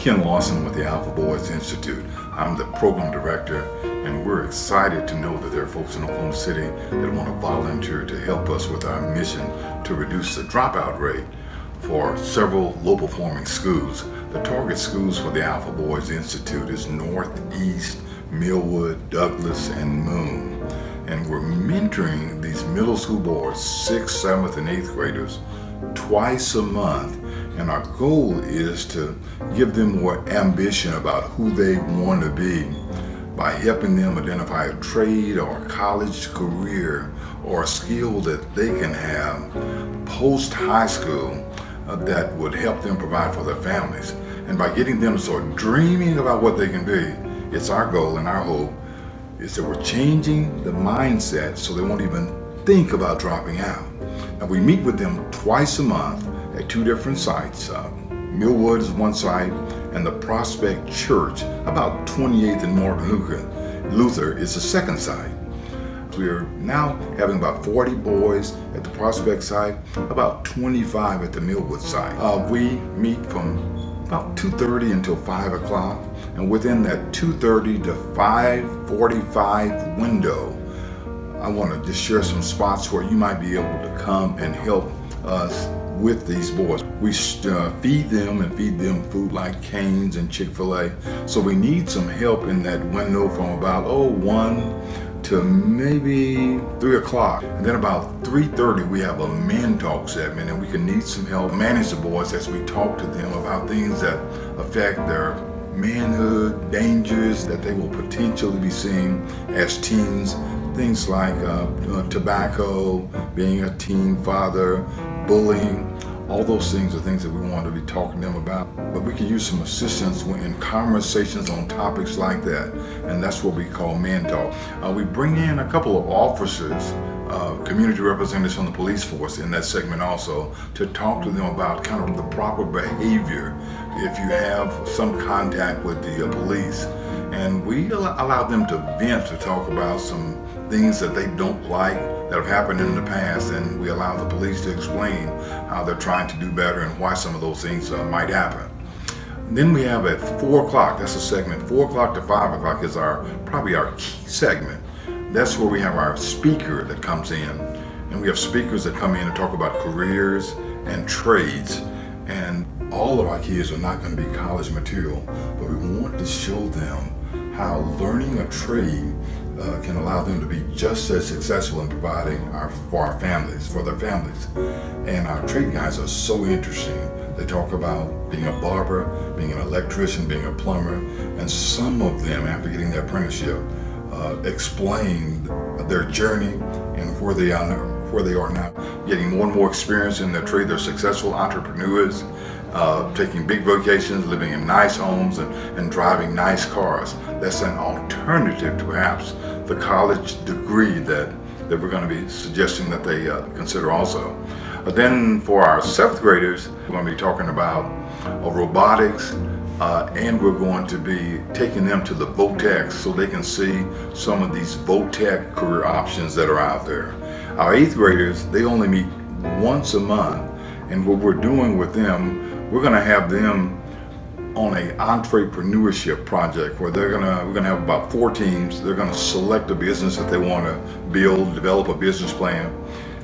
Ken Lawson with the Alpha Boys Institute. I'm the program director, and we're excited to know that there are folks in Oklahoma City that want to volunteer to help us with our mission to reduce the dropout rate for several low-performing schools. The target schools for the Alpha Boys Institute is Northeast, Millwood, Douglas, and Moon. And we're mentoring these middle school boys, 6th, 7th, and 8th graders, twice a month. And our goal is to give them more ambition about who they want to be by helping them identify a trade or a college career or a skill that they can have post high school that would help them provide for their families. And by getting them to start dreaming about what they can be, it's our goal and our hope is that we're changing the mindset so they won't even think about dropping out. Now we meet with them twice a month at two different sites. Millwood is one site, and the Prospect Church, about 28th and Martin Luther, is the second site. We are now having about 40 boys at the Prospect site, about 25 at the Millwood site. We meet from about 2:30 until 5 o'clock, and within that 2:30 to 5:45 window, I want to just share some spots where you might be able to come and help us with these boys. We feed them food like Cane's and Chick-fil-A. So we need some help in that window from about 1 to maybe 3 o'clock. And then about 3:30 we have a men talk segment, and we can need some help manage the boys as we talk to them about things that affect their manhood, dangers that they will potentially be seeing as teens. Things like tobacco, being a teen father, bullying. All those things are things that we want to be talking to them about. But we can use some assistance in conversations on topics like that. And that's what we call Men Talk. We bring in a couple of officers, community representatives from the police force in that segment also, to talk to them about kind of the proper behavior if you have some contact with the police. And we allow them to vent, to talk about some things that they don't like that have happened in the past, and we allow the police to explain how they're trying to do better and why some of those things might happen. And then we have at 4 o'clock, that's a segment, 4 o'clock to 5 o'clock is probably our key segment. That's where we have our speaker that comes in, and we have speakers that come in and talk about careers and trades. And all of our kids are not going to be college material, but we want to show them how learning a trade can allow them to be just as successful in providing for our families, for their families. And our trade guys are so interesting. They talk about being a barber, being an electrician, being a plumber, and some of them, after getting their apprenticeship, explain their journey and where they are now, getting more and more experience in their trade. They're successful entrepreneurs, taking big vacations, living in nice homes, and driving nice cars. That's an alternative to perhaps the college degree that we're going to be suggesting that they consider also. Then for our 7th graders, we're going to be talking about robotics, and we're going to be taking them to the Votech so they can see some of these Votech career options that are out there. Our 8th graders, they only meet once a month, and what we're doing with them, we're going to have them on an entrepreneurship project where we're gonna have about 4 teams. They're gonna select a business that they want to build, develop a business plan.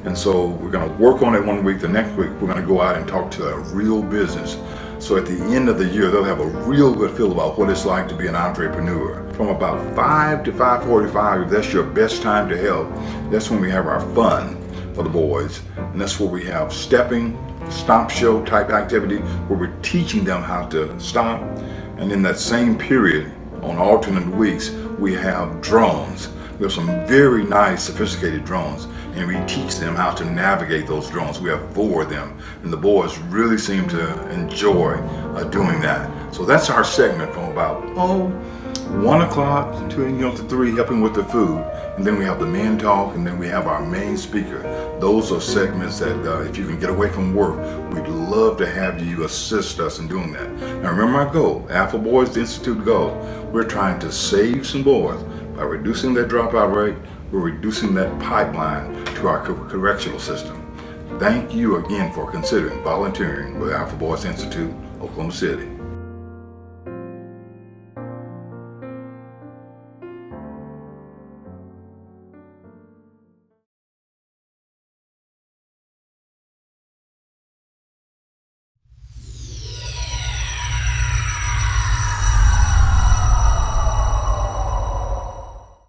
And so we're gonna work on it one week. The next week we're gonna go out and talk to a real business. So at the end of the year, they'll have a real good feel about what it's like to be an entrepreneur. From about 5 to 5:45, if that's your best time to help, that's when we have our fun for the boys. And that's where we have stepping, stop show type activity where we're teaching them how to stop. And in that same period, on alternate weeks, we have drones. We have some very nice sophisticated drones, and we teach them how to navigate those drones. We have 4 of them, and the boys really seem to enjoy doing that. So that's our segment from about 1 o'clock to 3, helping with the food. And then we have the men talk, and then we have our main speaker. Those are segments that if you can get away from work, we'd love to have you assist us in doing that. Now remember our goal, Alpha Boys Institute goal. We're trying to save some boys by reducing that dropout rate. We're reducing that pipeline to our correctional system. Thank you again for considering volunteering with Alpha Boys Institute, Oklahoma City.